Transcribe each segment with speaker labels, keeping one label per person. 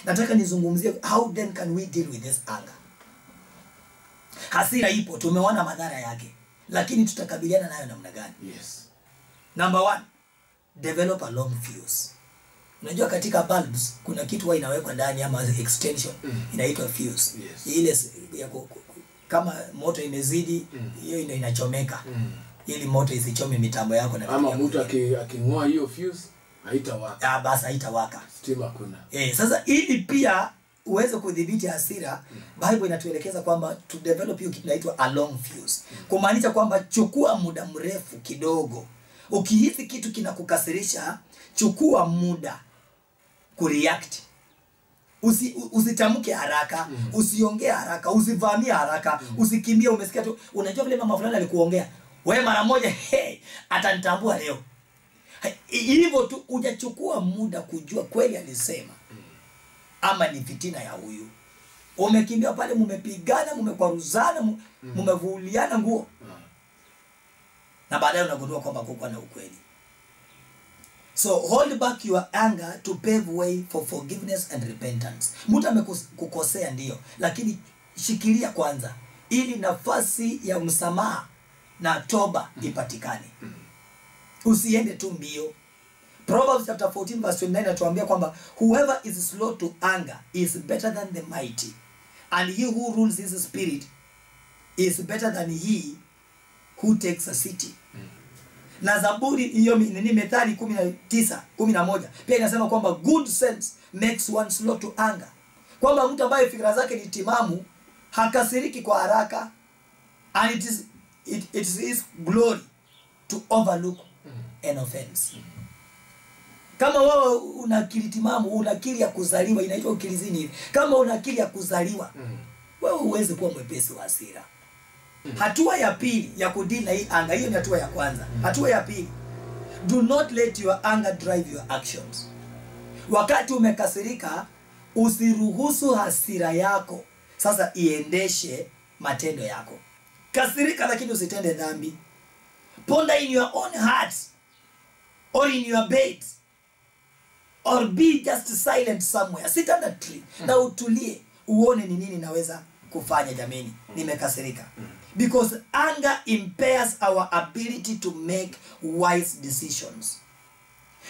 Speaker 1: Nataka nizungumzie how then can we deal with this anger. Hasira ipo, tumeona madhara yake, lakini tutakabiliana nayo namna gani?
Speaker 2: Yes.
Speaker 1: Number 1, develop a long fuse. Unajua katika bulbs kuna kitu huwa inawekwa ndani ama extension inaitwa fuse.
Speaker 2: Yes.
Speaker 1: Ile ya kama moto imezidi hiyo ndio inachomeka. Ili moto isichome mitambo yako na
Speaker 2: ama mtu aking'oa hiyo fuse haitawaka.
Speaker 1: Basi haitawaka.
Speaker 2: Stima kuna.
Speaker 1: Sasa ili pia uweze kudhibiti hasira, Bible inatuelekeza kwamba to develop hiyo kitu inaitwa a long fuse. Kumaanisha kwamba chukua muda mrefu kidogo. Ukihisi kitu kinakukasirisha, chukua muda kureact. Usitamke haraka, usiongee haraka, usivamie haraka, usikimbie. Umesikia tu, unajua vile mama fulani alikuongea, wewe mara moja atanitambua leo. Hivyo tu hujachukua muda kujua kweli alisema ama ni fitina ya huyu. Umekimbia pale, mmepigana, mmekwaruzana, mmevuliana nguo. Na baadaye unagundua kwamba kuko na ukweli. So hold back your anger to pave way for forgiveness and repentance. Mtu amekukosea ndio, lakini shikilia kwanza ili nafasi ya msamaha na toba ipatikane. Usiende tu mbio. Proverbs chapter 14 verse 29 inatuambia kwamba whoever is slow to anger is better than the mighty, and he who rules his spirit is better than he who takes a city. Na Zaburi hiyo ni Methali 19:11 pia inasema kwamba good sense makes one slow to anger. Kwamba mtu ambaye fikra zake ni timamu hakasiriki kwa haraka, and it is his glory to overlook an offense. Kama wewe una akili timamu, una akili ya kuzaliwa, inaitwa ukilizini hivi. Kama una akili ya kuzaliwa, wewe uweze kuwa mwepesi wa hasira. Hatua ya pili ya kudili na hii anger, hiyo ni hatua ya kwanza. Hatua ya pili, do not let your anger drive your actions. Wakati umekasirika, usiruhusu hasira yako sasa iendeshe matendo yako. Kasirika lakini usitende dhambi. Ponder in your own heart or in your bed, or be just silent somewhere. Sit under a tree na utulie, uone ni nini naweza kufanya. Jameni, nimekasirika. Because anger impairs our ability to make wise decisions.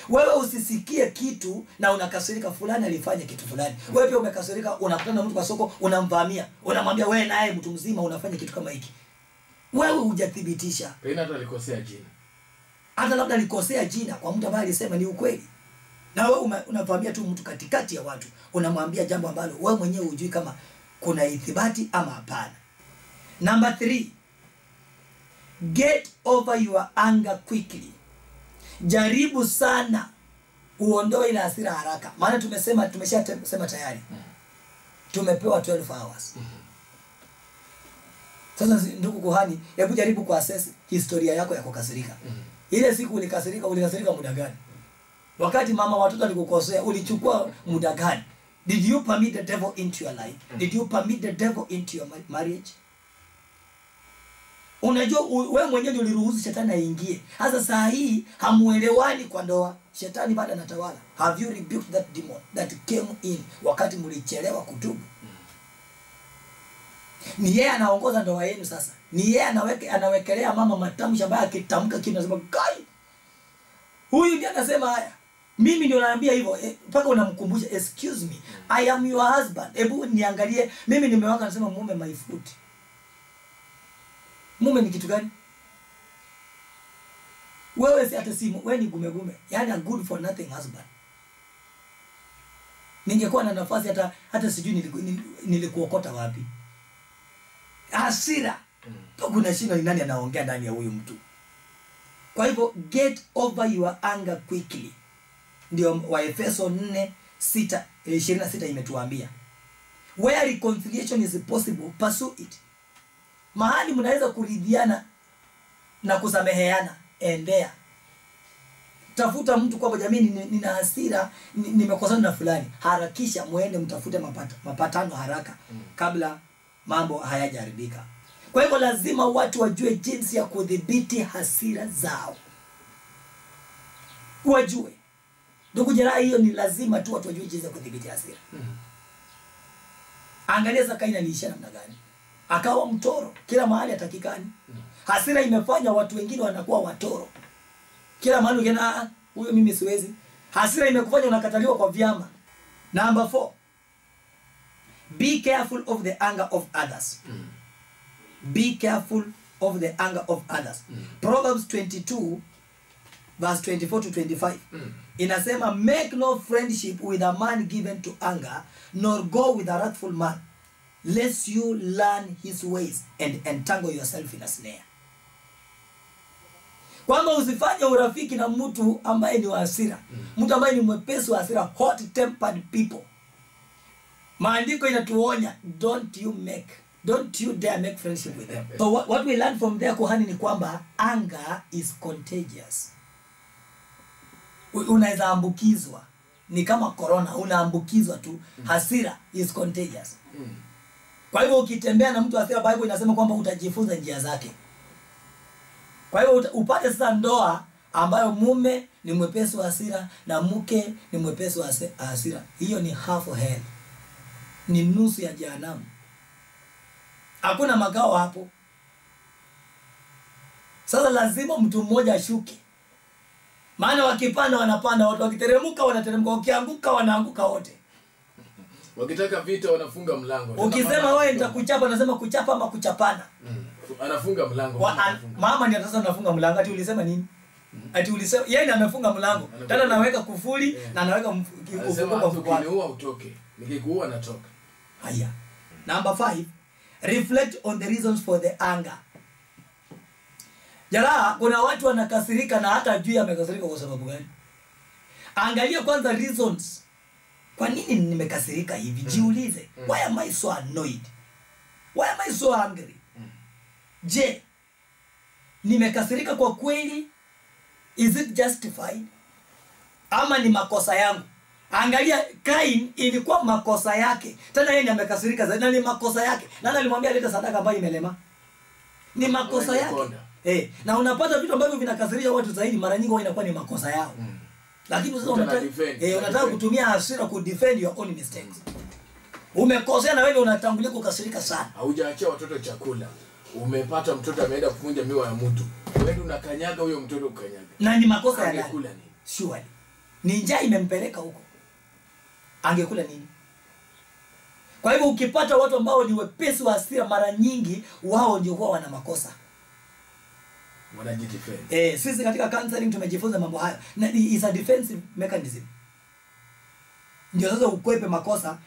Speaker 1: Wewe usisikie kitu na unakasirika, fulani alifanya kitu fulani. Wewe pia umekasirika, unakutana na mtu kwa soko, unamvamia, unamwambia wewe naye mtu mzima unafanya kitu kama hiki. Wewe hujathibitisha.
Speaker 2: Hata alikosea jina.
Speaker 1: Hata labda alikosea jina kwa mtu ambaye alisema ni ukweli. Na wewe unavamia tu mtu katikati ya watu, unamwambia jambo ambalo wewe mwenyewe hujui kama kuna ithibati ama hapana. Number 3, get over your anger quickly. Jaribu sana uondoe ile hasira haraka. Maana tumeshasema tayari. Tumepewa 12 hours. Sasa ndugu kuhani, hebu jaribu kuassess historia yako ya kukasirika. Ile siku ulikasirika muda gani? Wakati mama watoto alikukosea, ulichukua muda gani? Did you permit the devil into your life? Did you permit the devil into your marriage? Unajua wewe mwenyewe uliruhusu shetani aingie. Sasa saa hii hamuelewani kwa ndoa. Shetani bado anatawala. Have you rebuked that demon that came in wakati mlichelewa kutubu? Ni yeye anaongoza ndoa yenu sasa. Ni yeye anawekelea mama matamshi ambayo akitamka kitu anasema kai. Huyu ndiye anasema haya. Mimi ndio naambia hivyo, mpaka unamkumbusha, excuse me, I am your husband. Hebu niangalie, mimi nimewaka nasema mume my foot. Mume ni kitu gani? Wewe si hata simu, wewe ni gumegume. Yaani a good for nothing husband. Ningekuwa na nafasi hata sijui nilikuokota wapi. Hasira. Kuna shida ni nani anaongea ndani ya huyu mtu. Kwa hivyo get over your anger quickly. Ndio Waefeso 4:26 imetuambia. Where reconciliation is possible, pursue it. Mahali mnaweza kuridhiana na kusameheana, endea. Tafuta mtu kwamba jamii nina hasira, nimekosana na fulani. Harakisha muende mtafute mapatano haraka kabla mambo hayajaribika. Kwa hivyo lazima watu wajue jinsi ya kudhibiti hasira zao. Wajue. Ndugu Jeraha, hiyo ni lazima tu watu wajue jinsi ya kudhibiti hasira. Angalia Zakayo aliishia namna gani? Akawa mtoro, kila mahali atakikani. Hasira imefanya watu wengine wanakuwa watoro. Kila mahali ukiona huyo mimi siwezi. Hasira imekufanya unakataliwa kwa vyama. Number 4. Be careful of the anger of others. Be careful of the anger of others. Proverbs 22 verse 24 to 25. Inasema, make no friendship with a man given to anger, nor go with a wrathful man, lest you learn his ways and entangle yourself in a snare. Kwamba usifanye urafiki na mtu ambaye ni wa hasira. Mtu ambaye ni mwepesi wa hasira, hot tempered people. Maandiko inatuonya, don't you dare make friendship with them. So what we learn from there, kuhani, ni kwamba anger is contagious. Unaweza ambukizwa. Ni kama corona, unaambukizwa tu. Hasira is contagious. Kwa hivyo ukitembea na mtu hasira, Bible inasema kwamba utajifunza njia zake. Kwa hivyo upate sasa ndoa ambayo mume ni mwepesi wa hasira na mke ni mwepesi wa hasira. Hiyo ni half hell. Ni nusu ya jehanamu. Hakuna makao hapo. Sasa lazima mtu mmoja ashuke. Maana wakipanda wanapanda, watu wakiteremka wanateremka, wakianguka wanaanguka wote.
Speaker 2: Wakitaka vita wanafunga mlango.
Speaker 1: Ukisema wewe nitakuchapa, nasema kuchapa ama kuchapana.
Speaker 2: Anafunga mlango.
Speaker 1: Mama ndiye sasa anafunga mlango. Ati ulisema nini? Ati ulisema yeye ndiye amefunga mlango. Tena anaweka kufuli na anaweka ufunguo kwa mfuko.
Speaker 2: Ukiniua utoke. Nikikuua natoka.
Speaker 1: Haya. Number 5, reflect on the reasons for the anger. Jeraha, kuna watu wanakasirika na hata juu amekasirika kwa sababu gani? Angalia kwanza reasons. Kwa nini nimekasirika hivi? Jiulize. Why am I so annoyed? Why am I so angry? Je, nimekasirika kwa kweli? Is it justified? Ama ni makosa yangu? Angalia, Kain ilikuwa makosa yake. Tena yeye amekasirika zaidi na ni makosa yake. Nani alimwambia leta sadaka ambayo imelema? Ni makosa yake. Na unapata vitu ambavyo vinakasirisha watu zaidi, mara nyingi inakuwa ni makosa yao. Lakini sasa unataka kutumia hasira ku defend your own mistakes. Umekosea na wewe unatangulia kukasirika sana.
Speaker 2: Haujaachia watoto chakula. Umepata mtoto ameenda kuvunja miwa ya mtu. Wewe unakanyaga huyo mtoto ukanyaga.
Speaker 1: Na ni makosa ya nani?
Speaker 2: Angekula nini?
Speaker 1: Surely. Ni njaa imempeleka huko. Angekula nini? Kwa hivyo ukipata watu ambao ni wepesi wa hasira, mara nyingi wao ndio huwa wana makosa.
Speaker 2: Wanajidefend.
Speaker 1: Sisi katika counseling tumejifunza mambo haya. Na is a defensive mechanism. Ndio sasa ukwepe makosa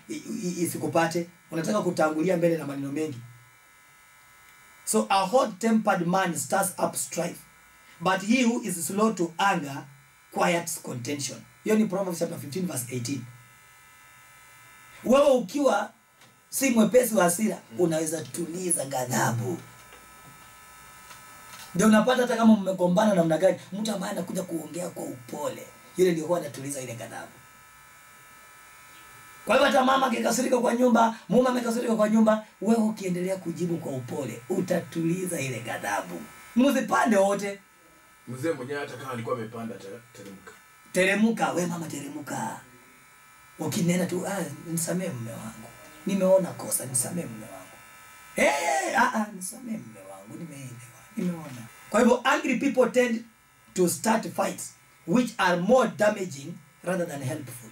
Speaker 1: isikupate. Unataka kutangulia mbele na maneno mengi. So a hot-tempered man stirs up strife, but he who is slow to anger quiets contention. Hiyo ni Proverbs chapter 15 verse 18. Wewe ukiwa si mwepesi wa hasira, unaweza tuliza ghadhabu. Ndio unapata hata kama mmegombana namna gani, mtu ambaye anakuja kuongea kwa upole, yule ndio huwa anatuliza ile ghadhabu. Kwa hivyo hata mama akikasirika kwa nyumba, mume amekasirika kwa nyumba, wewe ukiendelea kujibu kwa upole, utatuliza ile ghadhabu. Msipande wote.
Speaker 2: Mzee mwenyewe hata kama alikuwa amepanda teremka.
Speaker 1: Teremka, wewe mama teremka. Ukinena tu, nisamee mume wangu. Nimeona kosa, nisamee mume wangu. Nisamee mume wangu, nimeona. Kwa hivyo angry people tend to start fights which are more damaging rather than helpful.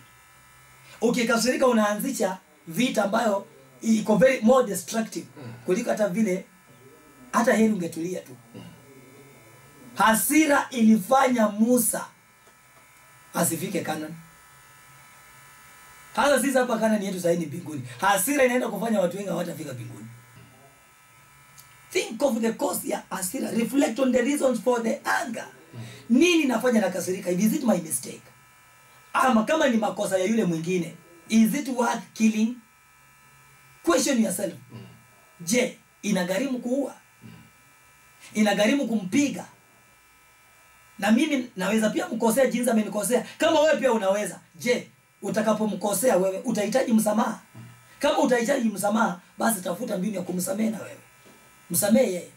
Speaker 1: Ukikasirika unaanzisha vita ambayo iko very more destructive kuliko hata vile hata yeye ungetulia tu. Hasira ilifanya Musa asifike Kanani. Hata sisi hapa Kanani yetu sasa ni mbinguni. Hasira inaenda kufanya watu wengi hawatafika mbinguni. Think of the cause ya hasira. Reflect on the reasons for the anger. Nini nafanya nakasirika? Is it my mistake? Ama kama ni makosa ya yule mwingine, is it worth killing? Question yourself. Je, inagharimu kuua? Inagharimu kumpiga? Na mimi naweza pia mkosea jinsi amenikosea. Kama wewe pia unaweza. Je, utakapomkosea wewe utahitaji msamaha? Kama utahitaji msamaha, basi tafuta mbinu ya kumsamehe na wewe. Msamehe yeye.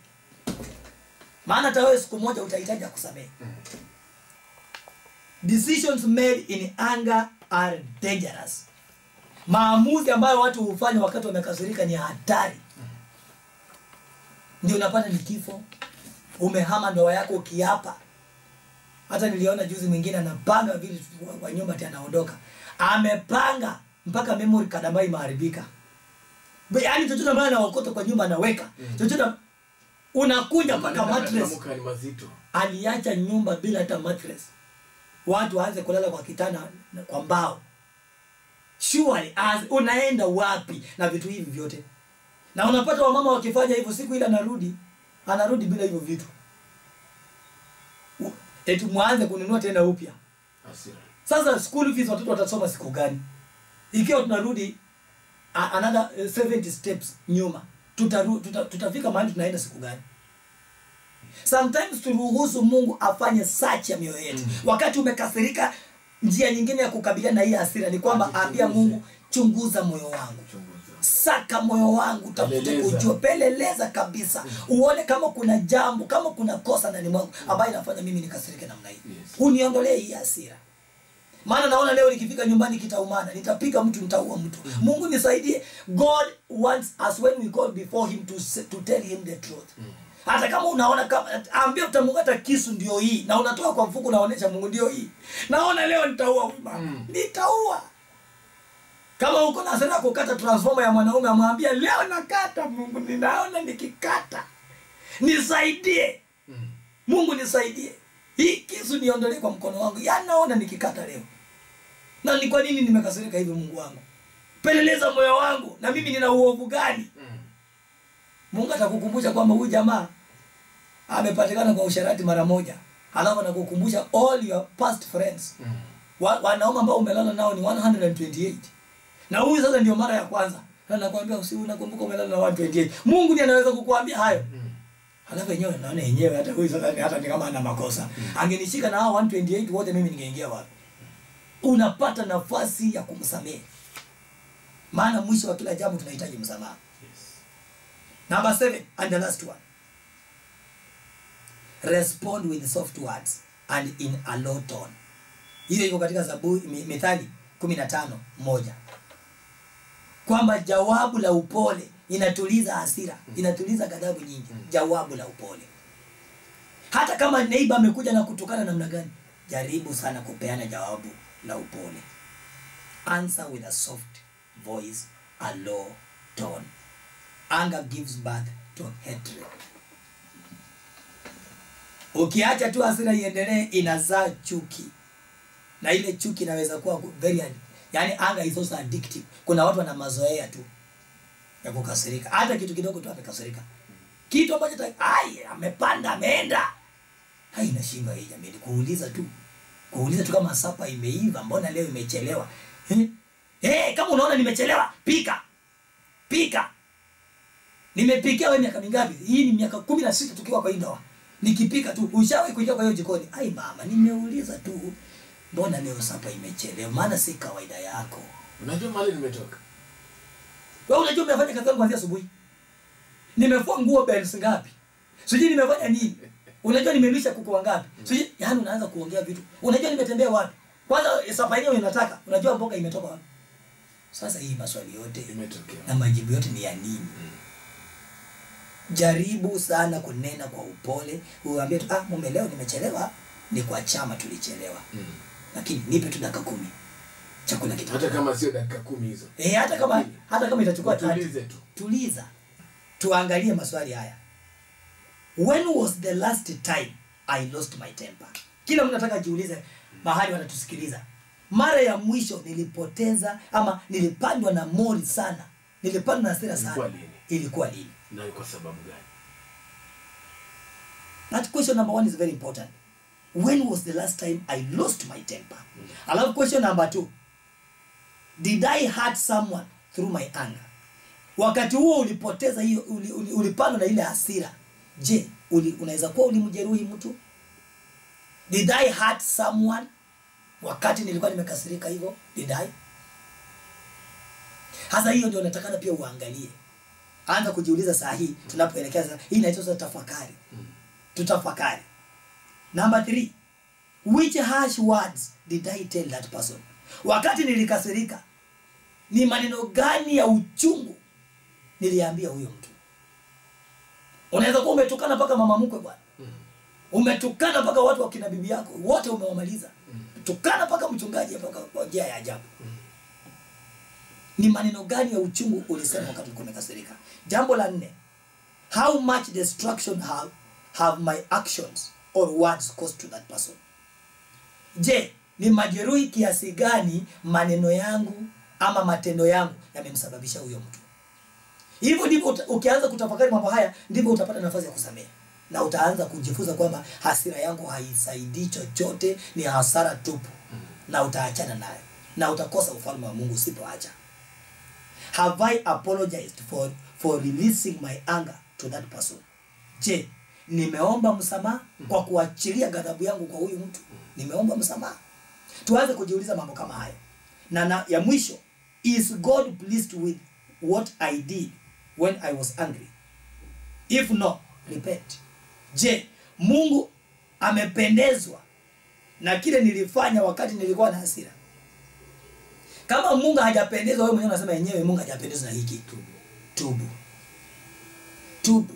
Speaker 1: Maana hata wewe siku moja utahitaji kusamehe. Decisions made in anger are dangerous. Maamuzi ambayo watu hufanya wakati wamekasirika ni hatari. Ndio unapata ni kifo. Umehama ndoa yako ukiapa. Hata niliona juzi mwingine anapanga vile kwa nyumba ati anaondoka. Amepanga mpaka memory card ambayo imeharibika. Yaani chochote ambacho anaokota kwa nyumba anaweka. Chochote unakuja mpaka mattress. Aliacha nyumba bila hata mattress. Watu waanze kulala kwa kitanda kwa mbao. Surely unaenda wapi na vitu hivi vyote? Na unapata wamama wakifanya hivyo, siku ile anarudi bila hivyo vitu. Eti mwanze kununua tena upya. Sasa school fees watoto watasoma siku gani? Ikiwa tunarudi another 70 steps nyuma, tutafika mahali tunaenda siku gani? Sometimes turuhusu Mungu afanye search ya mioyo yetu. Wakati umekasirika, njia nyingine ya kukabiliana na hii hasira ni kwamba ambia Mungu, chunguza moyo wangu. Saka moyo wangu, tafute kujua, peleleza kabisa. Uone kama kuna jambo, kama kuna kosa ndani mwangu ambayo inafanya mimi nikasirike namna hii. Uniondolee hii hasira. Maana naona leo nikifika nyumbani kitaumana, nitapiga mtu, nitaua mtu. Mungu nisaidie. God wants us when we call before him to tell him the truth. Hata kama unaona kama ambia utamungu hata kisu ndio hii na unatoa kwa mfuko unaonesha Mungu ndio hii. Naona leo nitaua huyu mama. Nitaua. Kama uko na hasira kukata transformer ya mwanaume, amwambia leo nakata Mungu, ninaona nikikata. Nisaidie. Mungu nisaidie. Hii kisu niondolee kwa mkono wangu. Yaani naona nikikata leo. Na ni kwa nini nimekasirika hivi Mungu wangu? Peleleza moyo wangu, na mimi nina uovu gani? Mungu atakukumbusha kwamba huyu jamaa amepatikana kwa usharati mara moja. Halafu anakukumbusha all your past friends. Wanaume ambao umelala nao ni 128. Na huyu sasa ndio mara ya kwanza. Na nakwambia unakumbuka umelala na 128. Mungu ndiye anaweza kukuambia hayo. Halafu yenyewe naona yenyewe hata huyu sasa hata ni kama ana makosa. Angenishika na hao 128 wote, mimi ningeingia wapi? Unapata nafasi ya kumsamehe. Maana mwisho wa kila jambo tunahitaji msamaha. Number 7 and the last one. Respond with soft words and in a low tone. Hiyo iko katika Zaburi, Mithali 15:1. Kwamba jawabu la upole inatuliza hasira, inatuliza ghadhabu nyingi. Jawabu la upole. Hata kama neighbor amekuja na kutukana namna gani, jaribu sana kupeana jawabu la upole. Answer with a soft voice, a low tone. Anger gives birth to hatred. Ukiacha tu hasira iendelee, inazaa chuki. Na ile chuki inaweza kuwa very yani anger is also addictive. Kuna watu wana mazoea tu ya kukasirika. Hata kitu kidogo tu amekasirika. Kitu ambacho amepanda ameenda. Inashindwa hii jamii, kuuliza tu. Kuuliza tu kama sapa imeiva, mbona leo imechelewa? Kama unaona nimechelewa, pika. Pika. Nimepikia wewe miaka mingapi? Hii ni miaka 16 tukiwa kwa ndoa. Nikipika tu, ushawahi kuingia kwa hiyo jikoni? Mama, nimeuliza tu. Mbona leo sapa imechelewa? Maana si kawaida yako.
Speaker 2: Unajua mahali nimetoka.
Speaker 1: Wewe unajua nimefanya kazi kuanzia asubuhi. Nimefua nguo bells ngapi? Sijui nimefanya nini. Unajua nimelisha kuku wangapi? Sijui, yaani unaanza kuongea vitu. Unajua nimetembea wapi? Kwanza sapa yenyewe unataka. Unajua mboga imetoka wapi? Sasa hii maswali yote
Speaker 2: imetokea.
Speaker 1: Na majibu yote ni ya nini? Jaribu sana kunena kwa upole. Uambie tu, mume leo nimechelewa, ni kwa chama tulichelewa. Lakini nipe tu dakika 10. Chakula kitakuwa.
Speaker 2: Hata kama sio dakika 10 hizo.
Speaker 1: Hata kama itachukua 3.
Speaker 2: Tulize tu.
Speaker 1: Tuliza. Tuangalie maswali haya. When was the last time I lost my temper? Kila mtu anataka jiulize mahali wanatusikiliza. Mara ya mwisho nilipoteza ama nilipandwa na mori sana. Nilipandwa na hasira sana. Ilikuwa lini?
Speaker 2: Na kwa sababu gani?
Speaker 1: That question number 1 is very important. When was the last time I lost my temper? I love question number 2. Did I hurt someone through my anger? Wakati huo ulipoteza hiyo, ulipandwa na ile hasira. Je, unaweza kuwa ulimjeruhi mtu? Did I hurt someone wakati nilikuwa nimekasirika hivyo? Did I? Hasa hiyo ndio natakana pia uangalie. Anza kujiuliza saa hii tunapoelekea. Hii inaitwa tafakari. Tutafakari. Number 3. which harsh words did I tell that person? Wakati nilikasirika, ni maneno gani ya uchungu niliambia huyo mtu? Unaweza kuwa umetukana mpaka mama mkwe bwana. Umetukana mpaka watu wa kina bibi yako, wote umewamaliza. Tukana mpaka mchungaji mpaka kwa njia ya ajabu. Ni maneno gani ya uchungu ulisema wakati ulikuwa umekasirika? Jambo la 4. How much destruction have my actions or words caused to that person? Je, ni majeruhi kiasi gani maneno yangu ama matendo yangu yamemsababisha huyo mtu? Hivyo ndivyo ukianza kutafakari mambo haya, ndivyo utapata nafasi ya kusamehe. Na utaanza kujifunza kwamba hasira yangu haisaidii chochote, ni hasara tupu. Na utaachana nayo. Na utakosa ufalme wa Mungu usipoacha. Have I apologized for releasing my anger to that person? Je, nimeomba msamaha kwa kuachilia ghadhabu yangu kwa huyu mtu? Nimeomba msamaha. Tuanze kujiuliza mambo kama haya. Na ya mwisho, is God pleased with what I did when I was angry? If no, repent. Je, Mungu amependezwa na kile nilifanya wakati nilikuwa na hasira? Kama Mungu hajapendezwa, wewe mwenyewe unasema yenyewe Mungu hajapendezwa na hiki. Tubu.